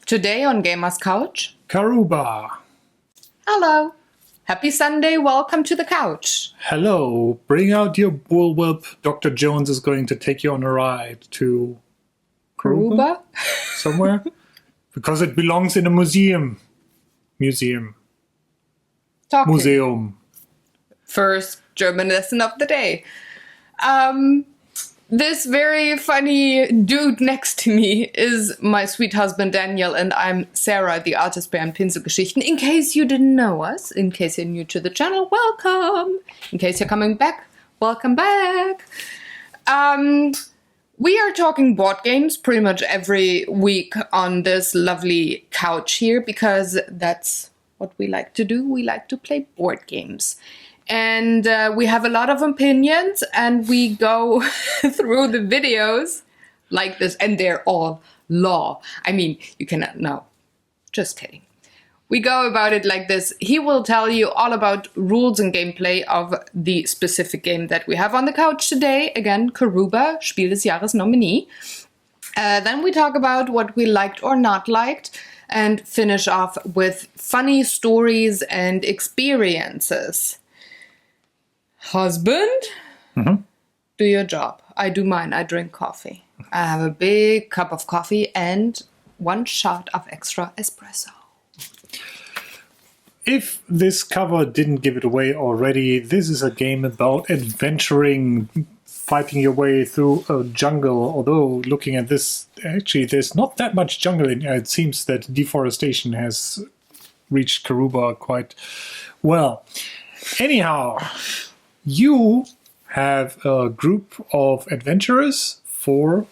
Today on Gamer's Couch, Karuba. Hello. Happy Sunday, welcome to the couch. Hello, bring out your bullwhip. Dr. Jones is going to take you on a ride to Karuba? Somewhere? Because it belongs in a museum. Talking. Museum. First German lesson of the day. This very funny dude next to me is my sweet husband Daniel, and I'm Sarah, the artist behind Pinselgeschichten. In case you didn't know us, in case you're new to the channel, welcome. In case you're coming back, welcome back. We are talking board games pretty much every week on this lovely couch here because that's what we like to do. We like to play board games. And we have a lot of opinions, and we go through the videos like this, and they're all law. I mean, you cannot, no, just kidding. We go about it like this. He will tell you all about rules and gameplay of the specific game that we have on the couch today. Again, Karuba, Spiel des Jahres nominee. Then we talk about what we liked or not liked, and finish off with funny stories and experiences. Husband, do your job. I do mine. I drink coffee. I have a big cup of coffee and 1 shot of extra espresso. If this cover didn't give it away already, this is a game about adventuring, fighting your way through a jungle. Although, looking at this, actually, there's not that much jungle in here. It seems that deforestation has reached Karuba quite well. Anyhow, you have a group of adventurers, 4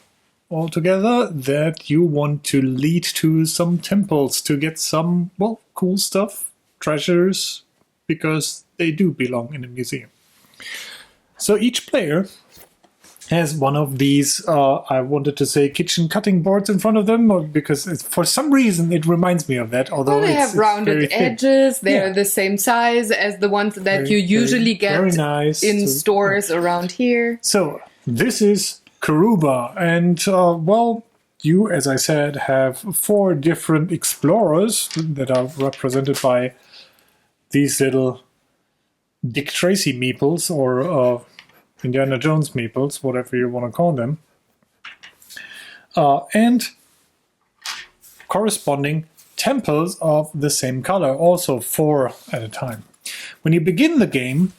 altogether, that you want to lead to some temples to get some, well, cool stuff, treasures, because they do belong in a museum. So each player has one of these, I wanted to say kitchen cutting boards in front of them, because for some reason it reminds me of that. Although they have rounded edges, they're the same size as the ones that you usually get in stores around here. So this is Karuba, and well, you, as I said, have 4 different explorers that are represented by these little Dick Tracy meeples, or Indiana Jones meeples, whatever you want to call them, and corresponding temples of the same color, also 4 at a time. When you begin the game,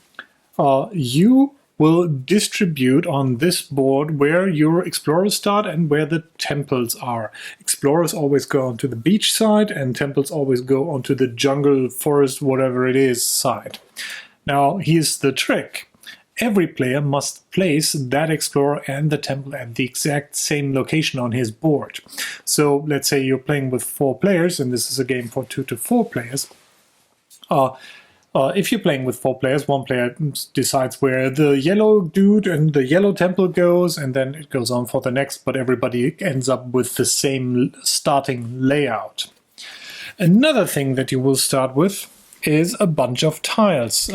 you will distribute on this board where your explorers start and where the temples are. Explorers always go onto the beach side, and temples always go onto the jungle, forest, whatever it is side. Now, here's the trick. Every player must place that explorer and the temple at the exact same location on his board. So let's say you're playing with 4 players, and this is a game for 2 to 4 players. If you're playing with 4 players, 1 player decides where the yellow dude and the yellow temple goes, and then it goes on for the next, but everybody ends up with the same starting layout. Another thing that you will start with is a bunch of tiles.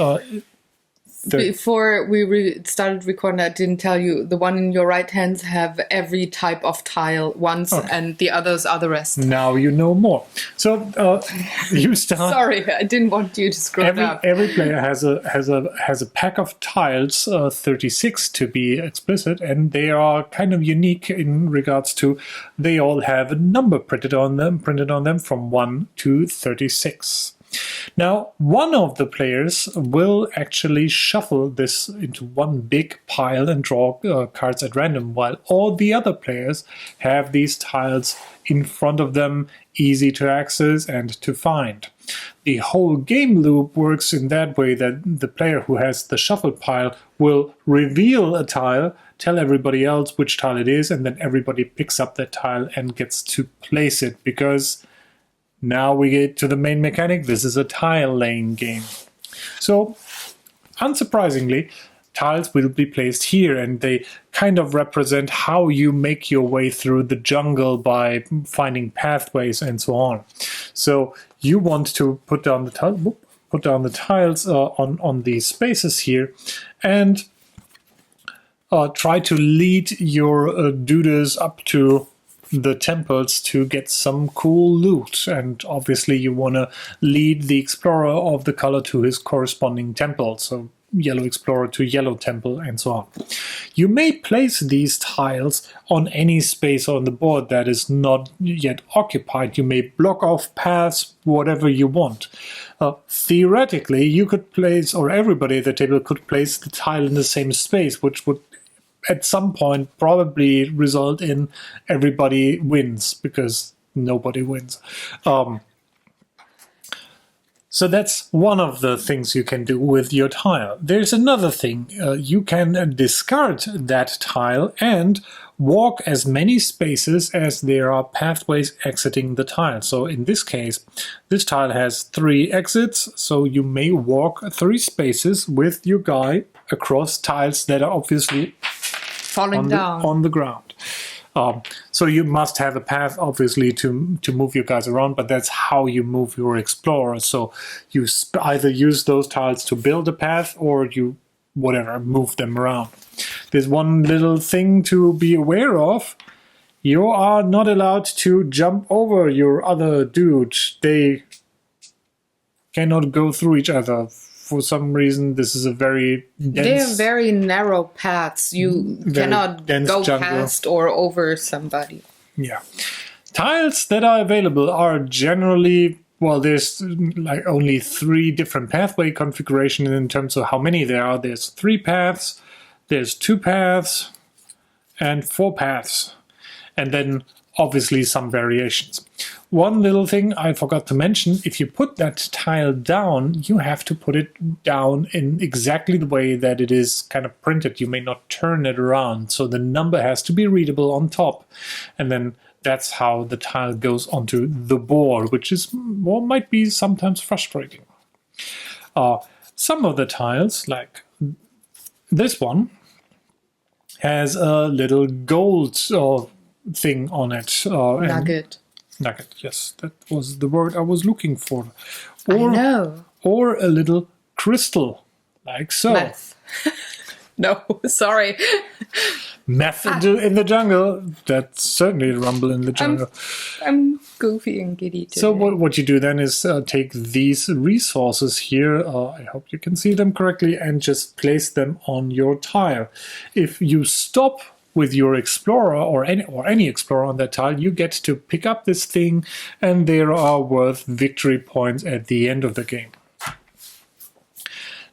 Before we started recording, I didn't tell you, the one in your right hands have every type of tile once, and the others are the rest. Now you know more. So you start. Sorry, I didn't want you to screw it up. Every player has a pack of tiles, 36 to be explicit, and they are kind of unique in regards to they all have a number printed on them from 1 to 36. Now, one of the players will actually shuffle this into one big pile and draw cards at random, while all the other players have these tiles in front of them, easy to access and to find. The whole game loop works in that way that the player who has the shuffle pile will reveal a tile, tell everybody else which tile it is, and then everybody picks up that tile and gets to place it, because now we get to the main mechanic. This is a tile laying game. So, unsurprisingly, tiles will be placed here, and they kind of represent how you make your way through the jungle by finding pathways and so on. So you want to put down the tiles on these spaces here, and try to lead your dudes up to the temples to get some cool loot. And obviously you want to lead the explorer of the color to his corresponding temple. So yellow explorer to yellow temple and so on. You may place these tiles on any space on the board that is not yet occupied. You may block off paths, whatever you want. Theoretically, you could place, or everybody at the table could place the tile in the same space, which would at some point probably result in everybody wins, because nobody wins. So that's one of the things you can do with your tile. There's another thing. You can discard that tile and walk as many spaces as there are pathways exiting the tile. So in this case, this tile has 3 exits, so you may walk 3 spaces with your guy across tiles that are obviously falling down on the ground. So you must have a path, obviously, to move your guys around, but that's how you move your explorer. So you either use those tiles to build a path, or you, whatever, move them around. There's one little thing to be aware of. You are not allowed to jump over your other dude. They cannot go through each other. For some reason, this is a very dense... They're very narrow paths. You cannot go jungle. past or over somebody. Yeah. Tiles that are available are generally... Well, there's like only 3 different pathway configurations in terms of how many there are. There's 3 paths, there's 2 paths, and 4 paths. And then obviously some variations. One little thing I forgot to mention, if you put that tile down, you have to put it down in exactly the way that it is kind of printed. You may not turn it around, so the number has to be readable on top. And then that's how the tile goes onto the board, which is, well, might be sometimes frustrating. Some of the tiles, like this one, has a little gold thing on it. Nugget, yes, that was the word I was looking for. I know. Or a little crystal, like so. Meth. No, sorry. Meth in the jungle. That's certainly a rumble in the jungle. I'm goofy and giddy today. So what you do then is take these resources here, I hope you can see them correctly, and just place them on your tile. If you stop with your explorer or any explorer on that tile, you get to pick up this thing, and there are worth victory points at the end of the game.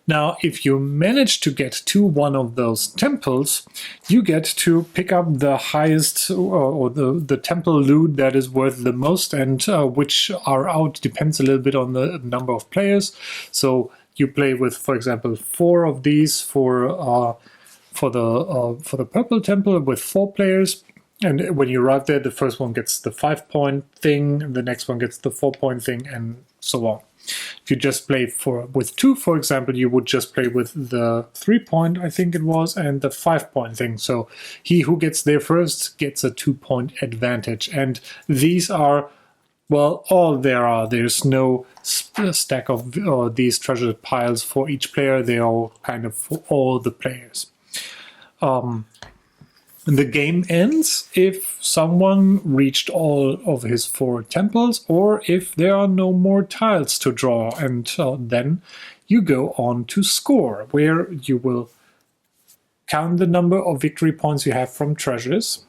Now, if you manage to get to one of those temples, you get to pick up the highest or the temple loot that is worth the most, and which are out depends a little bit on the number of players. So you play with, for example, 4 of these for the purple temple with 4 players, and when you arrive there, the first one gets the 5-point thing, and the next one gets the 4-point thing, and so on. If you just play with 2, for example, you would just play with the 3-point, I think it was, and the 5-point thing. So he who gets there first gets a 2-point advantage, and these are, well, all there are. There's no stack of these treasure piles for each player. They are kind of for all the players. The game ends if someone reached all of his 4 temples, or if there are no more tiles to draw, and then you go on to score, where you will count the number of victory points you have from treasures,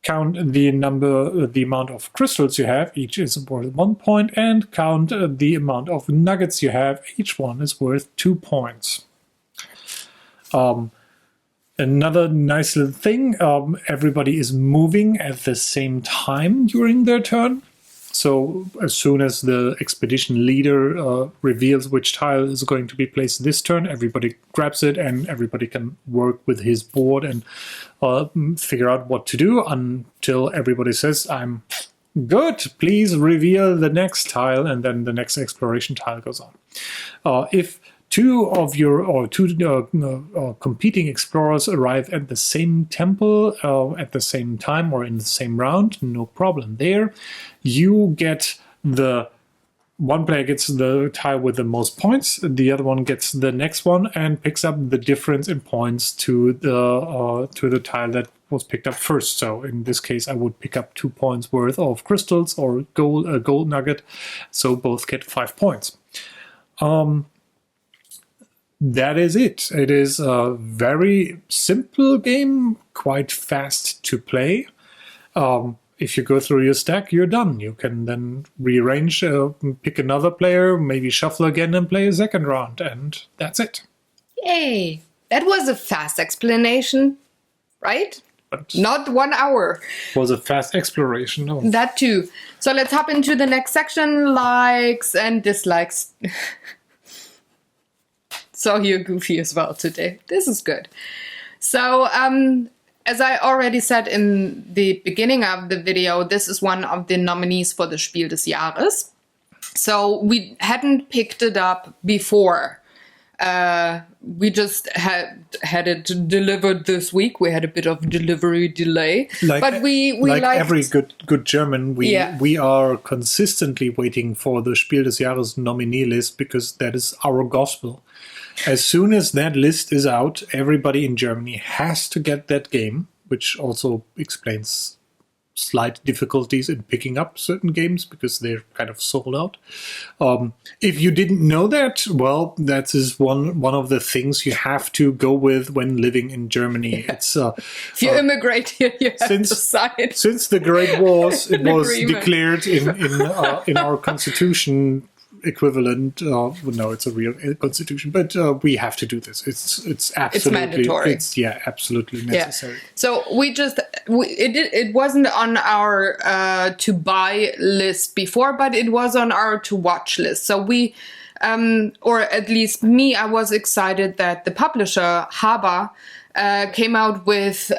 count the amount of crystals you have, each is worth 1 point, and count the amount of nuggets you have, each one is worth 2 points. Another nice little thing, everybody is moving at the same time during their turn. So as soon as the expedition leader reveals which tile is going to be placed this turn, everybody grabs it and everybody can work with his board and figure out what to do until everybody says, I'm good, please reveal the next tile, and then the next exploration tile goes on. If 2 competing explorers arrive at the same temple at the same time or in the same round, no problem there. You get one player gets the tile with the most points, the other one gets the next one and picks up the difference in points to the tile that was picked up first. So in this case, I would pick up 2 points worth of crystals or gold nugget. So both get 5 points. That is it. It is a very simple game, quite fast to play. If you go through your stack, you're done. You can then rearrange, pick another player, maybe shuffle again and play a second round, and that's it. Yay! That was a fast explanation, right? But Not 1 hour. was a fast exploration. No. That too. So let's hop into the next section, likes and dislikes. So you're goofy as well today. This is good. So, as I already said in the beginning of the video, this is one of the nominees for the Spiel des Jahres. So we hadn't picked it up before. We just had it delivered this week. We had a bit of delivery delay, but we like liked, every good German, we are consistently waiting for the Spiel des Jahres nominee list because that is our gospel. As soon as that list is out, everybody in Germany has to get that game, which also explains slight difficulties in picking up certain games because they're kind of sold out. If you didn't know that, well, that is one of the things you have to go with when living in Germany. Yeah. It's if you immigrate here, you have to sign. Since the Great Wars, it was agreement. Declared in our constitution equivalent. No, it's a real constitution, but we have to do this. It's absolutely mandatory. It's absolutely necessary. Yeah. So it wasn't on our to buy list before, but it was on our to watch list. So we, or at least me, I was excited that the publisher Haber came out with.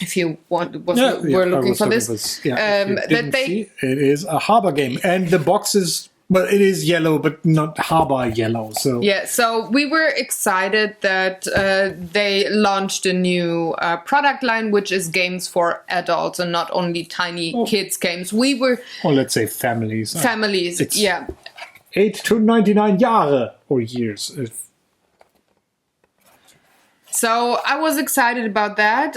If you want, we're looking for this. It is a Haber game, and the box is. Well, it is yellow, but not Haber yellow. So yeah, so we were excited that they launched a new product line, which is games for adults and not only tiny kids games. We were, or let's say families. Families, it's yeah. 8 to 99 Jahre or years. So I was excited about that.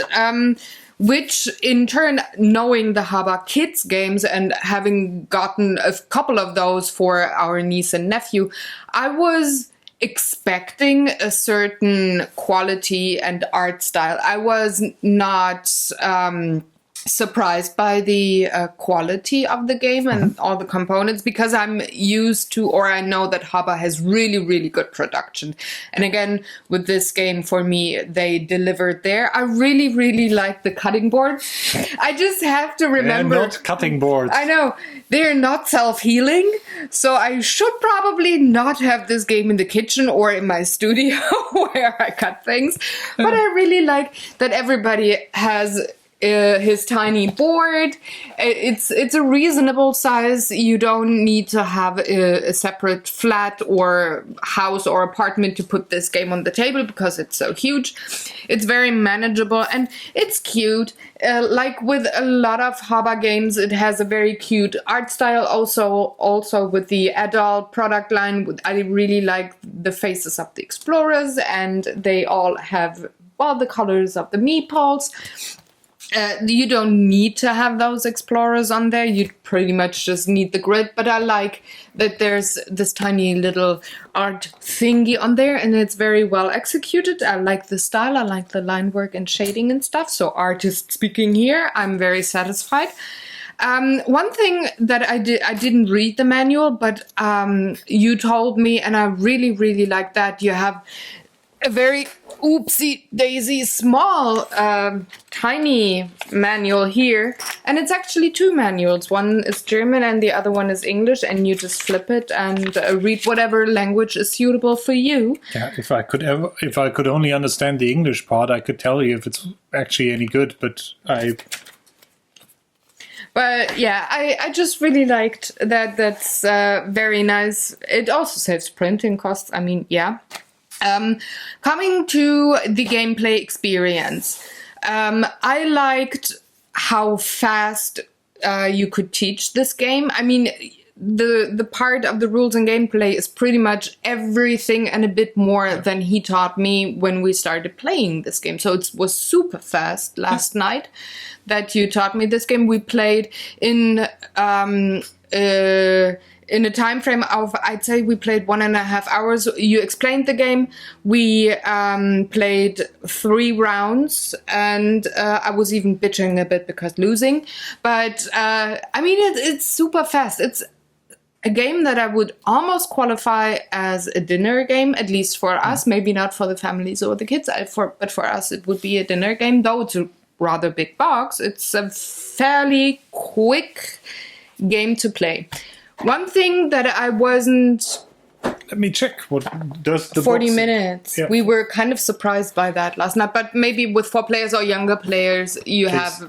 Which in turn, knowing the Haber Kids games and having gotten a couple of those for our niece and nephew, I was expecting a certain quality and art style. I was not surprised by the quality of the game and all the components because I'm used to, or I know that Haber has really, really good production. And again, with this game, for me, they delivered there. I really, really like the cutting boards. I just have to remember... They're not cutting boards. I know. They're not self-healing. So I should probably not have this game in the kitchen or in my studio where I cut things. But I really like that everybody has... his tiny board. It's a reasonable size. You don't need to have a separate flat or house or apartment to put this game on the table because it's so huge. It's very manageable and it's cute. Like with a lot of Haber games, it has a very cute art style. Also with the adult product line, I really like the faces of the explorers, and they all have the colors of the meeples. You don't need to have those explorers on there. You pretty much just need the grid. But I like that there's this tiny little art thingy on there, and it's very well executed. I like the style. I like the line work and shading and stuff. So artist speaking here, I'm very satisfied. One thing that I didn't read the manual, but you told me, and I really, really like that. You have a very oopsie daisy small tiny manual here, and it's actually two manuals. One is German and the other one is English, and you just flip it and read whatever language is suitable for you. Yeah, if I could only understand the English part, I could tell you if it's actually any good, but yeah, I just really liked that. That's very nice. It also saves printing costs. I mean, yeah. Coming to the gameplay experience, I liked how fast you could teach this game. I mean, the part of the rules and gameplay is pretty much everything and a bit more than he taught me when we started playing this game. So it was super fast last night that you taught me this game. We played in a time frame of, I'd say we played 1.5 hours. You explained the game. We played 3 rounds, and I was even bitching a bit because losing. But I mean, it's super fast. It's a game that I would almost qualify as a dinner game, at least for us. Maybe not for the families or the kids, but for us it would be a dinner game. Though it's a rather big box, it's a fairly quick game to play. One thing that I wasn't... Let me check. What does the 40 box... minutes. Yeah. We were kind of surprised by that last night. But maybe with 4 players or younger players, you have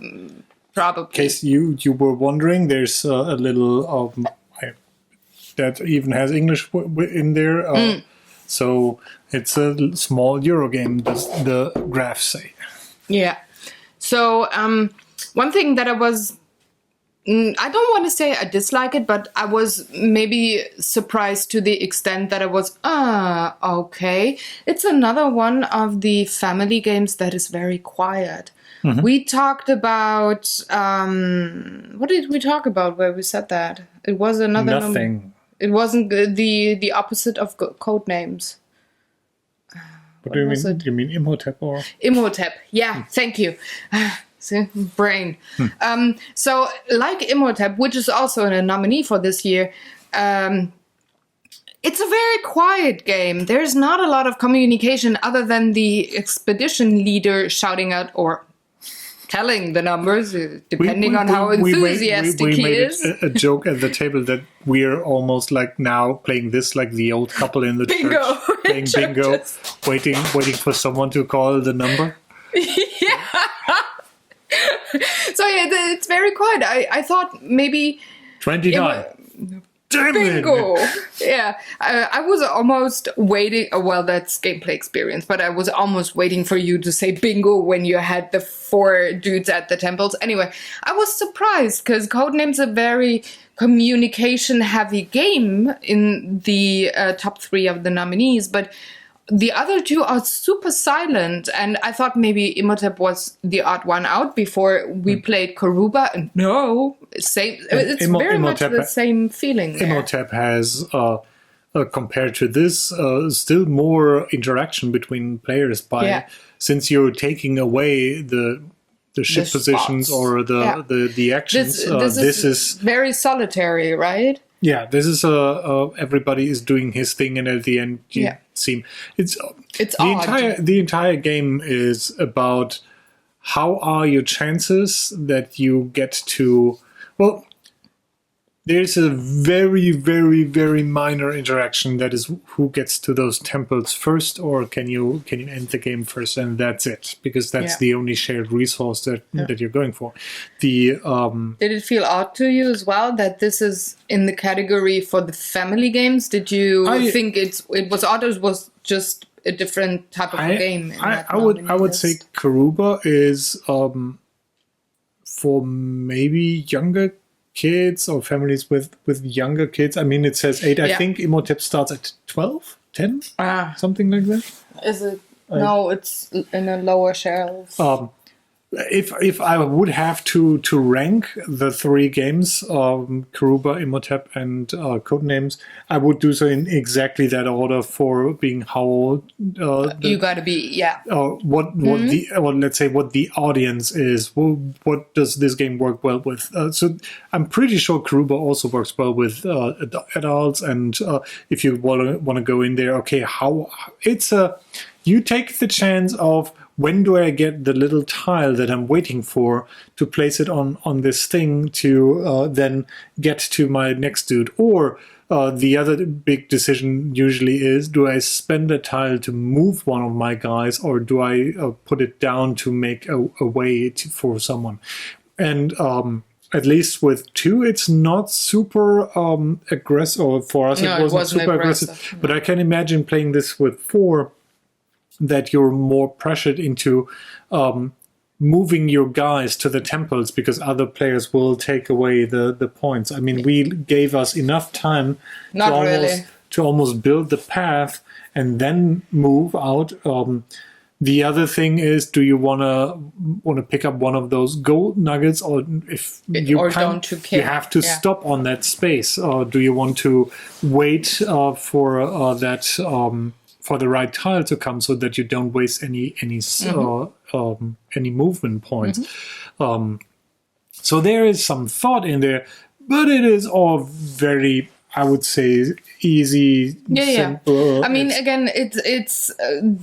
probably... In case you were wondering, there's a little... that even has English in there. So it's a small Euro game, does the graphs say. Yeah. So one thing that I was... I don't want to say I dislike it, but I was maybe surprised to the extent that I was, okay. It's another one of the family games that is very quiet. Mm-hmm. We talked about, what did we talk about where we said that? It was another... Nothing. It wasn't the opposite of code names. What do you mean? Do you mean Imhotep or? Imhotep, yeah, thank you. Brain. So, like Imhotep, which is also a nominee for this year, it's a very quiet game. There's not a lot of communication other than the expedition leader shouting out or telling the numbers, depending on how enthusiastic he is. We made a joke at the table that we're almost like now playing this like the old couple in the bingo. church. Playing bingo, waiting for someone to call the number. Yeah. So yeah, it's very quiet. I thought maybe 29. Bingo! Yeah, I was almost waiting. Well, that's gameplay experience, but I was almost waiting for you to say bingo when you had the 4 dudes at the temples. Anyway, I was surprised because Codename's a very communication-heavy game in the top 3 of the nominees, but the other 2 are super silent, and I thought maybe Imhotep was the odd one out before we played Karuba, and no, same. It's very much the same feeling there. Imhotep has, compared to this, still more interaction between players since you're taking away the ship positions or the actions. This is very solitary, right? Yeah, this is everybody is doing his thing, and at the end, it's the entire game is about how are your chances that you get to. Well, there's a very, very, very minor interaction that is who gets to those temples first, or can you end the game first, and that's it, because that's the only shared resource that you're going for. Did it feel odd to you as well that this is in the category for the family games? Did you think it was odd, or was just a different type of game? I would say Karuba is for maybe younger kids or families with younger kids. I mean, it says 8. I think Imhotep starts at 12, 10, something like that. Is it? No, it's in a lower shelf. If I would have to rank the 3 games, Karuba, Imhotep, and Codenames, I would do so in exactly that order for being how old. You got to be, let's say what the audience is. What does this game work well with? So I'm pretty sure Karuba also works well with adults, and if you want to go in there, okay, how it's you take the chance of. When do I get the little tile that I'm waiting for to place it on this thing to then get to my next dude? Or the other big decision usually is, do I spend a tile to move one of my guys, or do I put it down to make a way for someone? And at least with 2, it's not super aggressive. Or for us, it wasn't super aggressive. But I can imagine playing this with 4, that you're more pressured into moving your guys to the temples because other players will take away the points. I mean, we gave us enough time to almost build the path and then move out. The other thing is, do you want to pick up one of those gold nuggets, or if you you have to stop on that space, or do you want to wait for that for the right tile to come so that you don't waste any movement points? So there is some thought in there, but it is all very, I would say, easy, simple. I mean, again, it's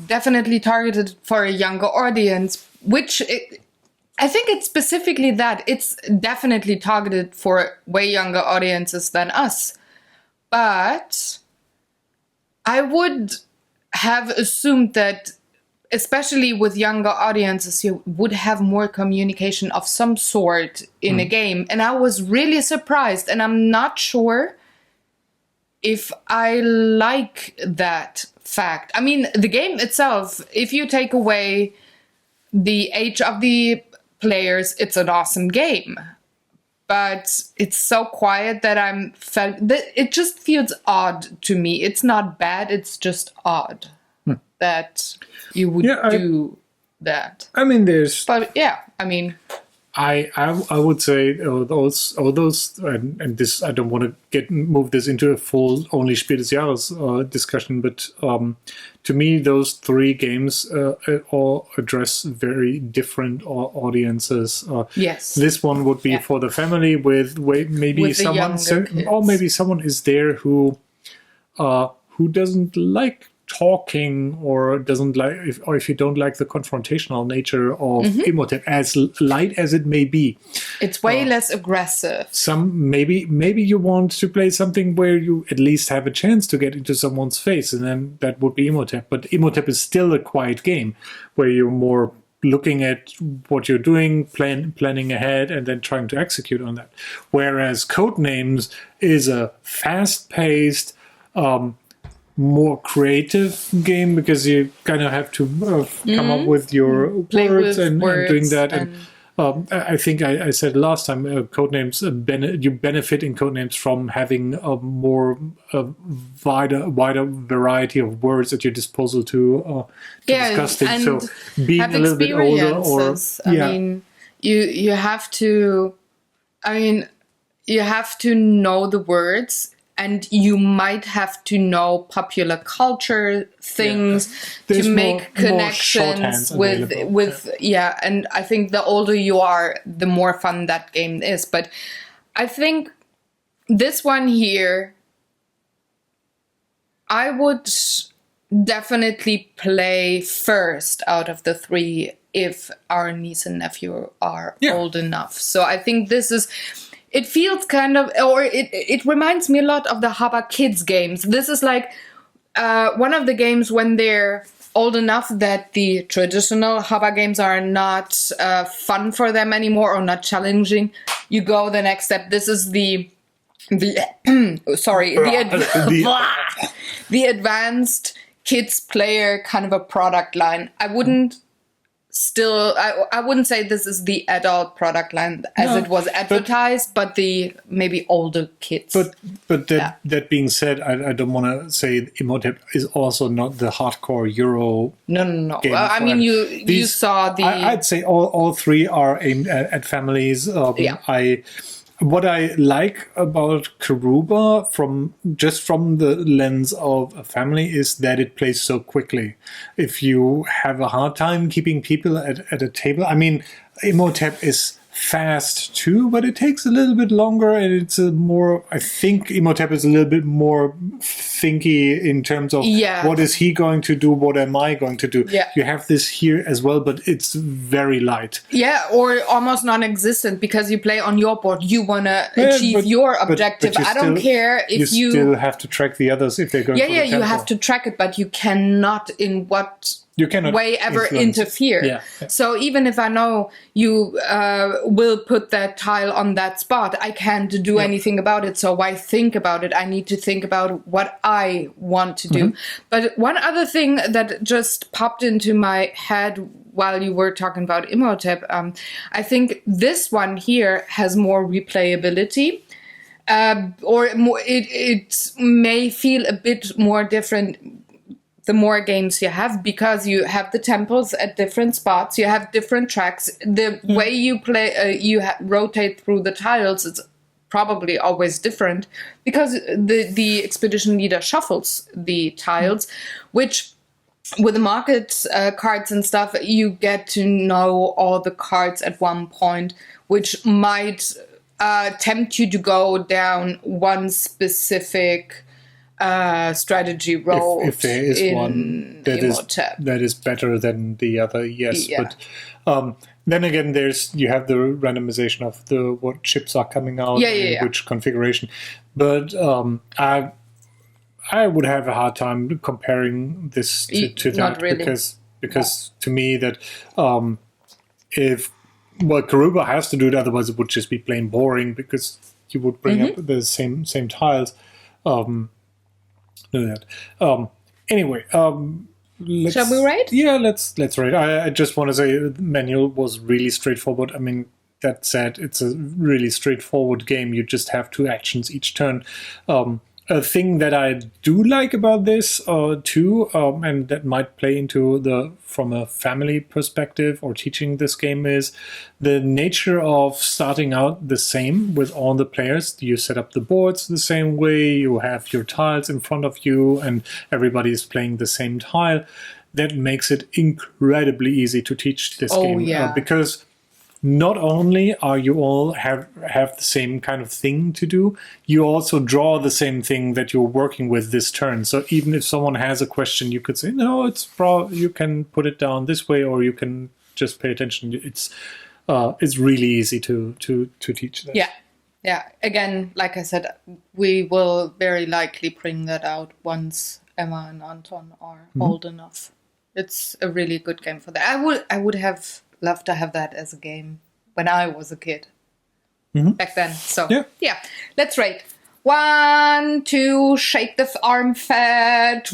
definitely targeted for a younger audience, which I think it's specifically that. It's definitely targeted for way younger audiences than us. But I would have assumed that, especially with younger audiences, you would have more communication of some sort in a game. And I was really surprised, and I'm not sure if I like that fact. I mean, the game itself, if you take away the age of the players, it's an awesome game. But it's so quiet that it just feels odd to me. It's not bad, it's just odd that you would do that. I mean, I would say all those and this, I don't want to move this into a full only Spiel des Jahres discussion, but to me those three games all address very different audiences. Yes, this one would be for the family with maybe someone, or maybe someone is there who doesn't like talking, or doesn't like, if you don't like the confrontational nature of Imhotep, as light as it may be, it's way less aggressive. Maybe you want to play something where you at least have a chance to get into someone's face, and then that would be Imhotep. But Imhotep is still a quiet game where you're more looking at what you're doing, planning ahead, and then trying to execute on that. Whereas Codenames is a fast-paced, more creative game, because you kind of have to come up with your words and doing that. And I think I said last time, Codenames, you benefit in Codenames from having a wider variety of words at your disposal to discuss things. So being a little bit older, or I mean, you have to. I mean, you have to know the words. And you might have to know popular culture things to make connections with and I think the older you are, the more fun that game is. But I think this one here, I would definitely play first out of the three if our niece and nephew are old enough. So I think this is... It feels kind of, or it reminds me a lot of the Haba Kids games. This is like one of the games when they're old enough that the traditional Haba games are not fun for them anymore, or not challenging. You go the next step. This is the advanced kids player kind of a product line. I wouldn't say this is the adult product line as it was advertised, but the maybe older kids. But that being said, I don't want to say Imhotep is also not the hardcore Euro. No. I mean, you saw the. I'd say all three are aimed at families. What I like about Karuba from the lens of a family is that it plays so quickly. If you have a hard time keeping people at a table, I mean, Imhotep is fast too, but it takes a little bit longer, and it's I think Imhotep is a little bit more thinky in terms of what is he going to do, what am I going to do. You have this here as well, but it's very light, or almost non-existent, because you play on your board, you want to achieve your objective. I don't care if you still have to track the others if they're going for the temple. You have to track it, but you cannot way ever interfere. So even if I know you will put that tile on that spot, I can't do anything about it. So why think about it? I need to think about what I want to do. But one other thing that just popped into my head while you were talking about Imhotep, I think this one here has more replayability. Or more, it may feel a bit more different the more games you have, because you have the temples at different spots, you have different tracks. The way you play, rotate through the tiles, it's probably always different, because the expedition leader shuffles the tiles, which with the market cards and stuff, you get to know all the cards at one point, which might tempt you to go down one specific strategy road. If there is one that is better than the other, yes. Yeah. But then again, you have the randomization of what chips are coming out and which configuration. But I would have a hard time comparing this to that, not really. because to me that if Karuba has to do it, otherwise it would just be plain boring, because you would bring up the same tiles. Do that. Anyway, shall we rate? Yeah, let's rate. I just want to say the manual was really straightforward. I mean, that said, it's a really straightforward game. You just have 2 actions each turn. A thing that I do like about this too, and that might play into from a family perspective or teaching this game, is the nature of starting out the same with all the players. You set up the boards the same way, you have your tiles in front of you, and everybody's playing the same tile. That makes it incredibly easy to teach this game. Because not only are you all have the same kind of thing to do, you also draw the same thing that you're working with this turn. So even if someone has a question, you could say, no, you can put it down this way, or you can just pay attention. It's really easy to teach this. Yeah. Again, like I said, we will very likely bring that out once Emma and Anton are old enough. It's a really good game for that. I would have loved to have that as a game when I was a kid back then. So yeah, let's rate. 1, 2, shake the arm fat.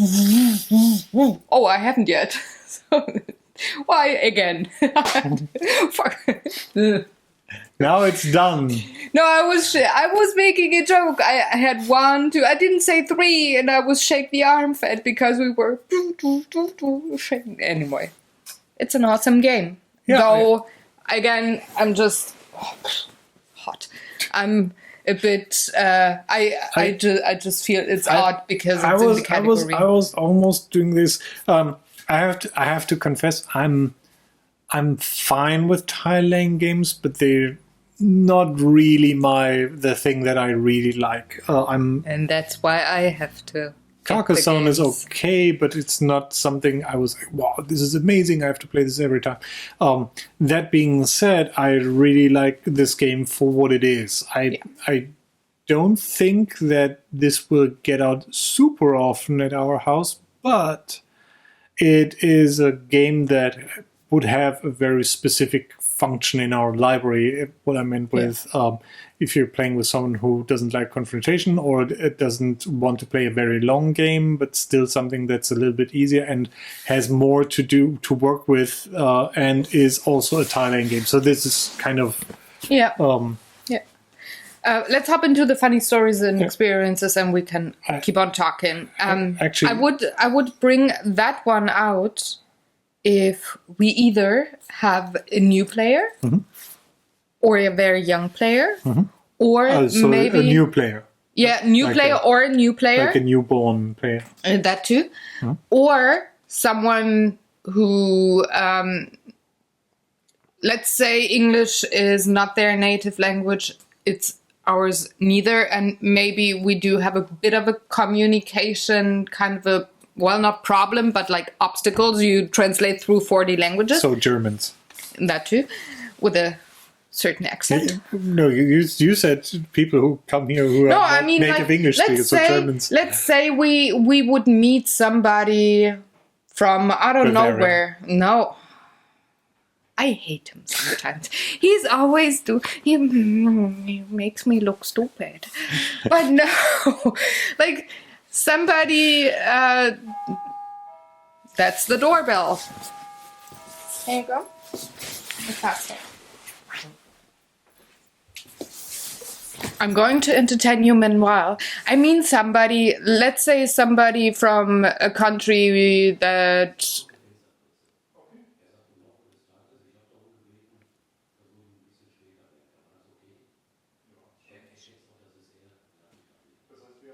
Oh, I haven't yet. So, why again? Now it's done. No, I was making a joke. I had 1, 2. I didn't say 3, and I was shake the arm fat because we were shaking. Anyway, it's an awesome game. Yeah, Though, again, I'm just hot. I'm a bit. I just feel it's odd because it's in the category. I was almost doing this. I have to confess, I'm fine with tile laying games, but they're not really the thing that I really like. And that's why I have to. Carcassonne is okay, but it's not something I was like, wow, this is amazing, I have to play this every time. That being said, I really like this game for what it is. I don't think that this will get out super often at our house, but it is a game that would have a very specific function in our library. What I meant with if you're playing with someone who doesn't like confrontation, or doesn't want to play a very long game, but still something that's a little bit easier and has more to work with, and is also a tile-laying game. So this is kind of let's hop into the funny stories and experiences, and we can keep on talking. Actually, I would bring that one out if we either have a new player or a very young player, or so maybe a new player. Yeah, or a new player. Like a newborn player. That too. Or someone who, let's say English is not their native language, it's ours neither, and maybe we do have a bit of a communication kind of a, well, not problem, but like obstacles. You translate through 40 languages. So Germans. That too, with a certain accent. No, you said people who come here who are native English speakers, so Germans. Let's say we would meet somebody from, I don't know where. No. I hate him sometimes. He's always he makes me look stupid. But no, like Somebody, that's the doorbell. There you go. Fantastic. I'm going to entertain you meanwhile. I mean somebody, let's say somebody from a country that...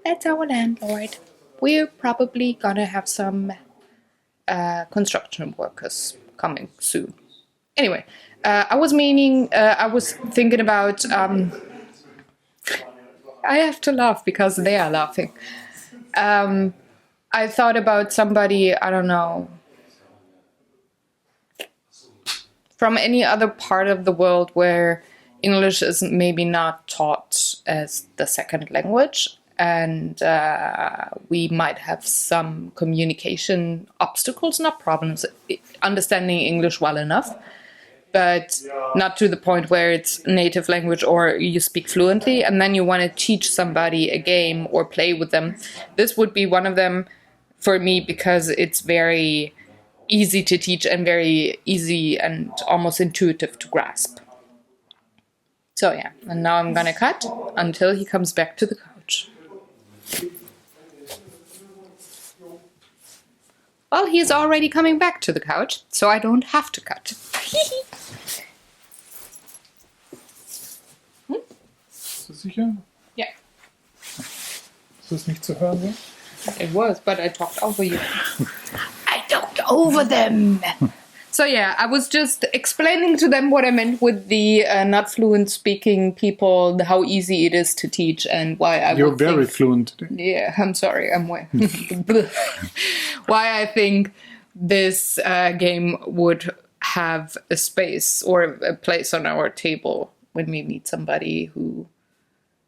That's our landlord. We're probably gonna have some construction workers coming soon. Anyway, I was thinking about... I have to laugh because they are laughing. I thought about somebody, I don't know, from any other part of the world where English is maybe not taught as the second language, and we might have some communication obstacles, not problems, understanding English well enough, but not to the point where it's native language or you speak fluently, and then you want to teach somebody a game or play with them. This would be one of them for me because it's very easy to teach and very easy and almost intuitive to grasp. So yeah, and now I'm gonna cut until he comes back to the couch. Well, he's already coming back to the couch, so I don't have to cut. Bist du sicher? Yeah, Ist das nicht zu hören? So? it was, but I talked over you. I talked over them! So yeah, I was just explaining to them what I meant with the not fluent speaking people, how easy it is to teach and why I You're would very think, fluent today. yeah, I'm sorry, I'm way. Why I think this game would have a space or a place on our table when we meet somebody who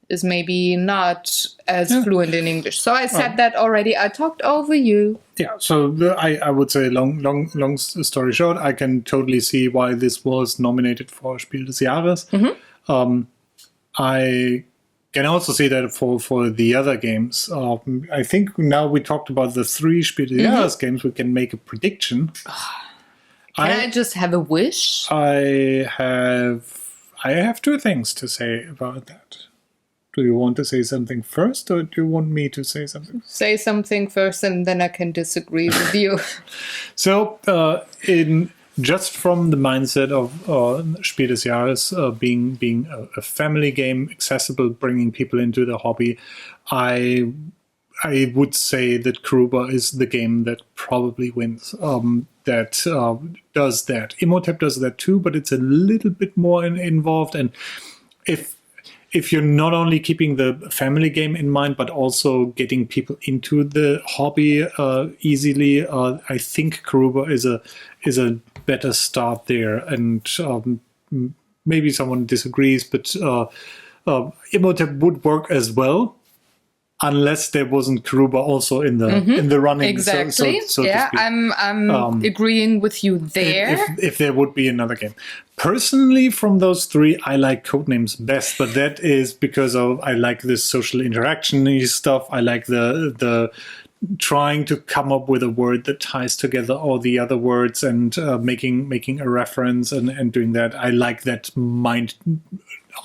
is maybe not as fluent in English. So I said that already. I talked over you. Yeah, so I would say long story short, I can totally see why this was nominated for Spiel des Jahres. I can also see that for the other games. I think now we talked about the 3 Spiel des Jahres games, we can make a prediction. Can I just have a wish? I have 2 things to say about that. Do you want to say something first, or do you want me to say something? Say something first, and then I can disagree with you. So, just from the mindset of Spiel des Jahres being a family game, accessible, bringing people into the hobby, I would say that Karuba is the game that probably wins. That does that. Imhotep does that too, but it's a little bit more involved. And if you're not only keeping the family game in mind, but also getting people into the hobby easily, I think Karuba is a better start there. And maybe someone disagrees, but Imhotep would work as well, unless there wasn't Karuba also in the running. Exactly. So yeah, I'm agreeing with you there. If there would be another game. Personally, from those 3, I like Codenames best, but that is because I like this social interaction-y stuff. I like the trying to come up with a word that ties together all the other words and making a reference and doing that. I like that mind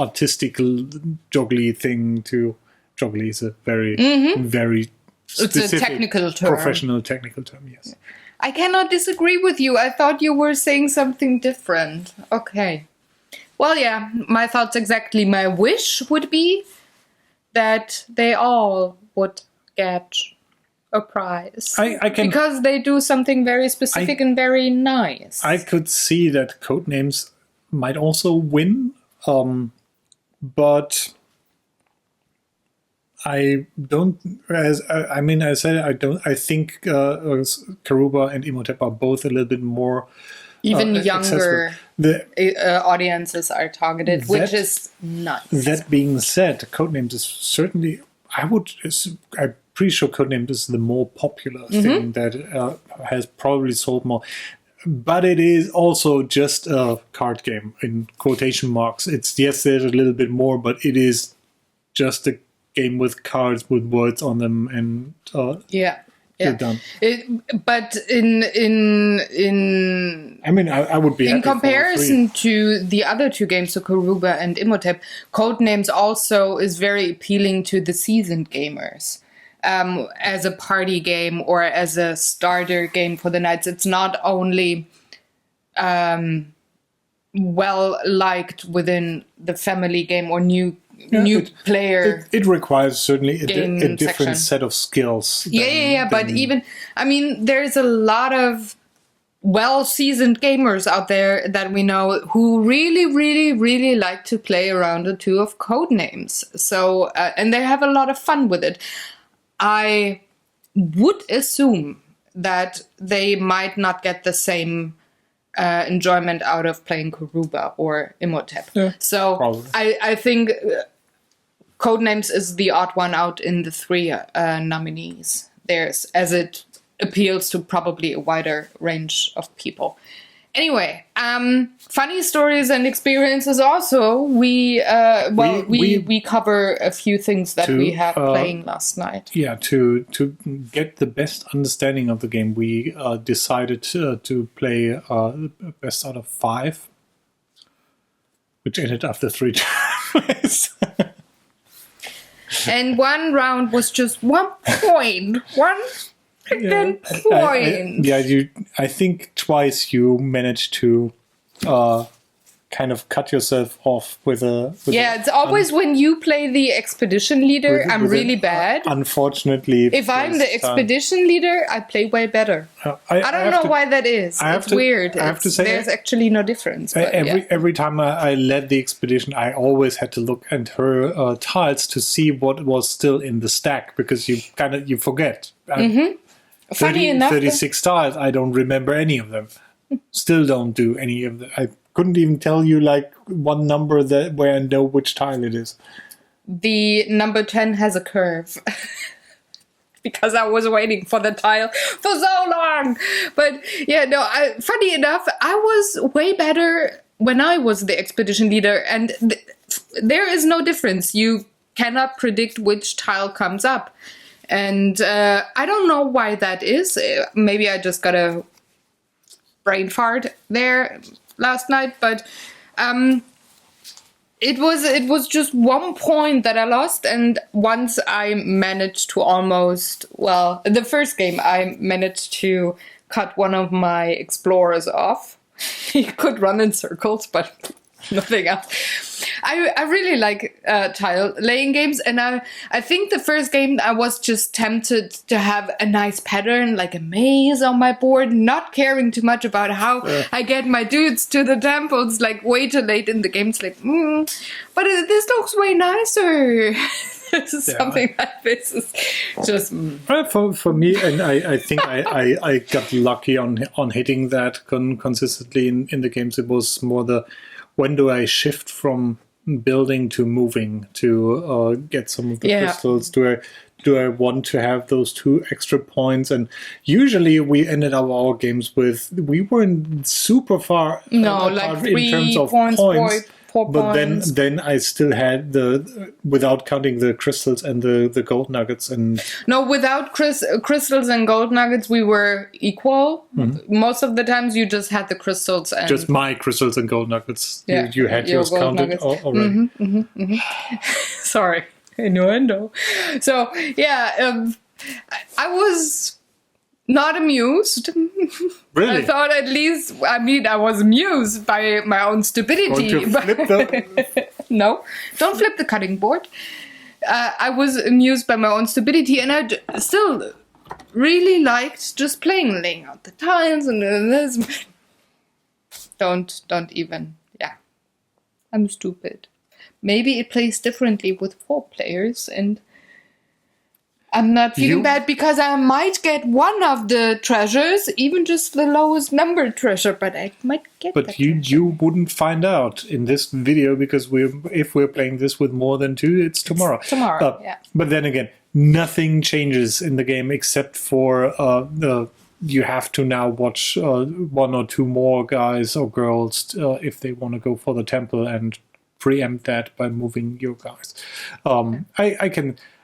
artistic joggly thing too. Joggly is a very very specific, it's a technical term. Professional technical term, yes. I cannot disagree with you. I thought you were saying something different. Okay. Well, yeah, my thoughts exactly. My wish would be that they all would get a prize. Because they do something very specific and very nice. I could see that Codenames might also win, but I don't. I said I don't. I think Karuba and Imhotep are both a little bit more even younger. Audiences are targeted, which is nice. That being said, Codenames is certainly. I'm pretty sure Codenames is the more popular thing that has probably sold more. But it is also just a card game in quotation marks. It's there's a little bit more, but it is just a game with cards with words on them, and you're done. But I would be happy in comparison to the other two games, so Karuba and Imhotep, Codenames also is very appealing to the seasoned gamers. As a party game or as a starter game for the nights, it's not only well liked within the family game or new player. It requires certainly a different section. set of skills. But even, there's a lot of well-seasoned gamers out there that we know who really, really, really like to play a round or two of Codenames. So, and they have a lot of fun with it. I would assume that they might not get the same enjoyment out of playing Karuba or Imhotep. Yeah, so probably. I think Codenames is the odd one out in the three nominees. As it appeals to probably a wider range of people. Anyway, funny stories and experiences also. We cover a few things that we had playing last night. Yeah, to get the best understanding of the game, we decided to play best out of 5, which ended after 3 tries. And one round was just 1 point. One point. I think twice you managed to kind of cut yourself off with a... it's always when you play the expedition leader, I'm really bad. Unfortunately... If I'm the expedition leader, I play way better. I don't know why that is. It's weird. I have to say... There's actually no difference. Every time I led the expedition, I always had to look at her tiles to see what was still in the stack, because you forget. Funny enough... 36 tiles, I don't remember any of them. Still don't do any of them. I couldn't even tell you one number where I know which tile it is. The number 10 has a curve. Because I was waiting for the tile for so long. But funny enough, I was way better when I was the expedition leader. And there is no difference. You cannot predict which tile comes up. And I don't know why that is. Maybe I just got a brain fart there last night, but it was just 1 point that I lost, and once I managed to the first game I managed to cut one of my explorers off. He could run in circles, but nothing else. I really like tile laying games, and I think the first game I was just tempted to have a nice pattern, like a maze on my board, not caring too much about how I get my dudes to the temples, like way too late in the game. It's like, but this looks way nicer. Something like this is just... For me, and I think I got lucky on hitting that consistently in the games. It was more when do I shift from building to moving to get some of the crystals? Do I want to have those 2 extra points? And usually we ended up our games with, we weren't super far apart in terms of points. 4 but points. then I still had without counting the crystals and the gold nuggets. And no, without crystals and gold nuggets, we were equal. Mm-hmm. Most of the times you just had the crystals. And just my crystals and gold nuggets. Yeah, you had yours counted already. Sorry, innuendo. So, I was not amused. Really? I thought at least, I was amused by my own stupidity. No, don't flip the cutting board. I was amused by my own stupidity, and I still really liked just laying out the tiles and this. Don't even, I'm stupid. Maybe it plays differently with 4 players, and I'm not feeling bad because I might get one of the treasures, even just the lowest numbered treasure, but I might get that treasure. You wouldn't find out in this video, because if we're playing this with more than 2, it's tomorrow. But then again, nothing changes in the game except for you have to now watch 1 or 2 more guys or girls if they want to go for the temple and preempt that by moving your guys.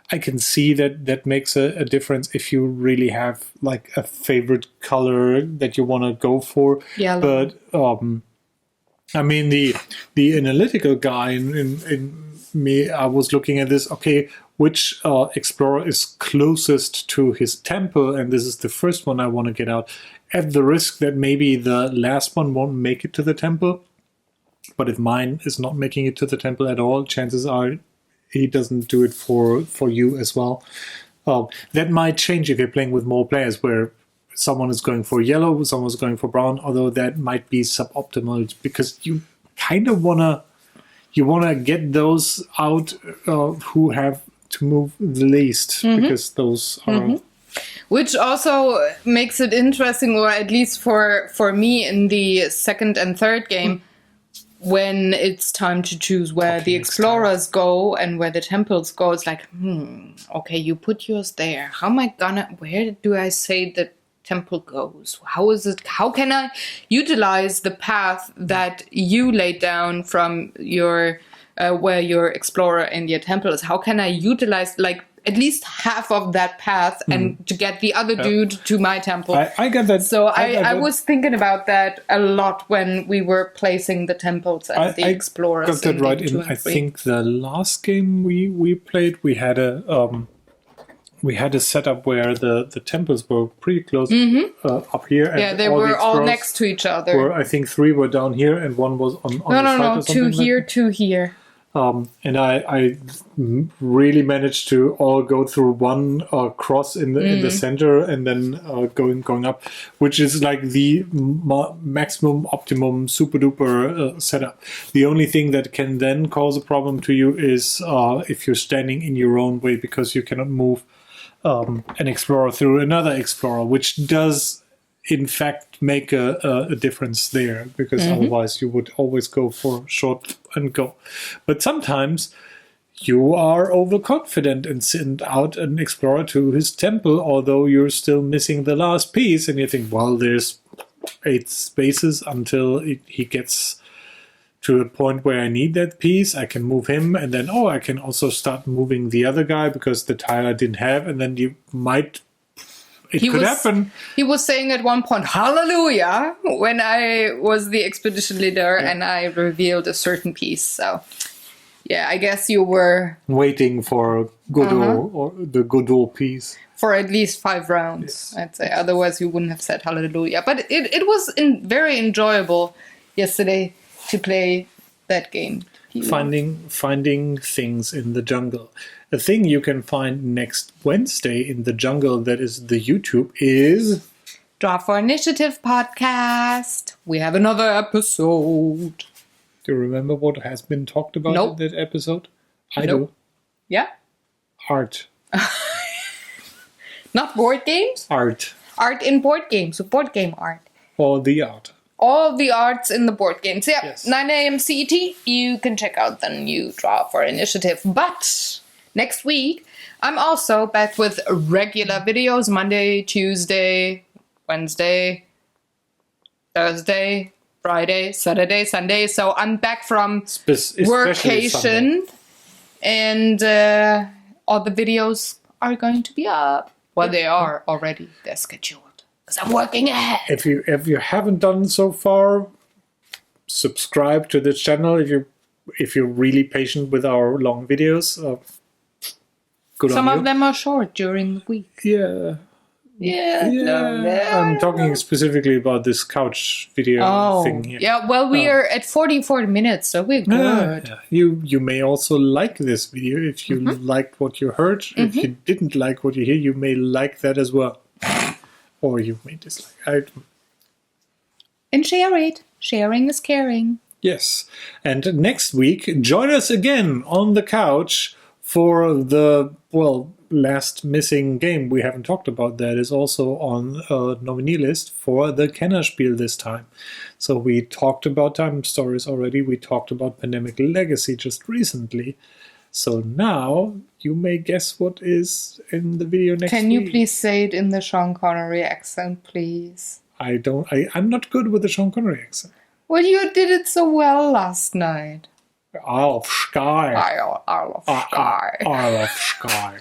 I can see that makes a difference if you really have like a favorite color that you want to go for. Yellow. But I mean the analytical guy in me, I was looking at this. Okay, which explorer is closest to his temple, and this is the first one I want to get out. At the risk that maybe the last one won't make it to the temple, but if mine is not making it to the temple at all, chances are he doesn't do it for you as well. That might change if you're playing with more players, where someone is going for yellow, someone's going for brown, although that might be suboptimal because you kind of wanna get those out who have to move the least, because those are... Which also makes it interesting, or at least for me in the second and third game, when it's time to choose where the explorers go and where the temples go, it's like, okay, you put yours there. Where do I say the temple goes? How can I utilize the path that you laid down from your, where your explorer and your temple is? How can I utilize, like, at least half of that path and to get the other dude to my temple? I get that. So I was thinking about that a lot when we were placing the temples and the explorers. I got that right. I think the last game we played, we had a setup where the temples were pretty close up here. And yeah, they were all next to each other. Where I think 3 were down here and 1 was on the side. No, 2 here, 2 here. And I really managed to all go through one cross in the center and then going up, which is like the maximum, optimum, super duper setup. The only thing that can then cause a problem to you is if you're standing in your own way, because you cannot move an explorer through another explorer, which does in fact make a difference there, because otherwise you would always go for short and go. But sometimes you are overconfident and send out an explorer to his temple, although you're still missing the last piece, and you think, well, there's 8 spaces until he gets to a point where I need that piece. I can move him, and then I can also start moving the other guy because the tile I didn't have, and then you might... It could happen. He was saying at one point, hallelujah, when I was the expedition leader and I revealed a certain piece. So, yeah, I guess you were... waiting for Godot, or the Godot piece. For at least 5 rounds, yes. I'd say. Otherwise, you wouldn't have said hallelujah. But it was very enjoyable yesterday to play that game. Finding things in the jungle. A thing you can find next Wednesday in the jungle, that is the YouTube, is... Draw for Initiative podcast. We have another episode. Do you remember what has been talked about in that episode? I do. Yeah? Art. Not board games? Art. Art in board games, so board game art. Or the art. All the arts in the board games. Yeah, yes. 9 a.m. CET. You can check out the new Draw for Initiative. But next week, I'm also back with regular videos. Monday, Tuesday, Wednesday, Thursday, Friday, Saturday, Sunday. So I'm back from workation. And all the videos are going to be up. Well, they are already. They're scheduled. Because I'm working ahead. If you haven't done so far, subscribe to the channel. If you're really patient with our long videos, good on you. Some of them are short during the week. Yeah. I'm talking specifically about this couch video thing here. Yeah, well, we are at 44 minutes, so we're good. You may also like this video if you liked what you heard. If you didn't like what you hear, you may like that as well. Or you may dislike. And share it. Sharing is caring. Yes. And next week, join us again on the couch for the, last missing game. We haven't talked about that. Is also on a nominee list for the Kennerspiel this time. So we talked about Time Stories already. We talked about Pandemic Legacy just recently. So now you may guess what is in the video next week. Can you please say it in the Sean Connery accent, please? I'm not good with the Sean Connery accent. Well, you did it so well last night. Isle of Skye. Isle of Skye. Isle of Skye.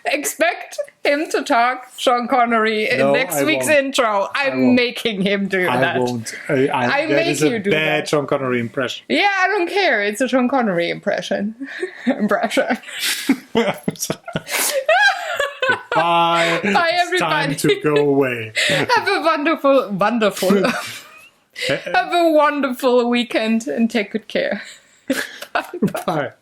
Expect him to talk Sean Connery in No, next I week's won't. intro. I'm won't. making him do I that. won't. I that make is a you do bad that. Sean Connery impression. Yeah, I don't care. It's a Sean Connery impression. Impression. Bye. Bye, It's time everybody. to go away. Have a wonderful have a wonderful weekend and take good care. Bye. Bye.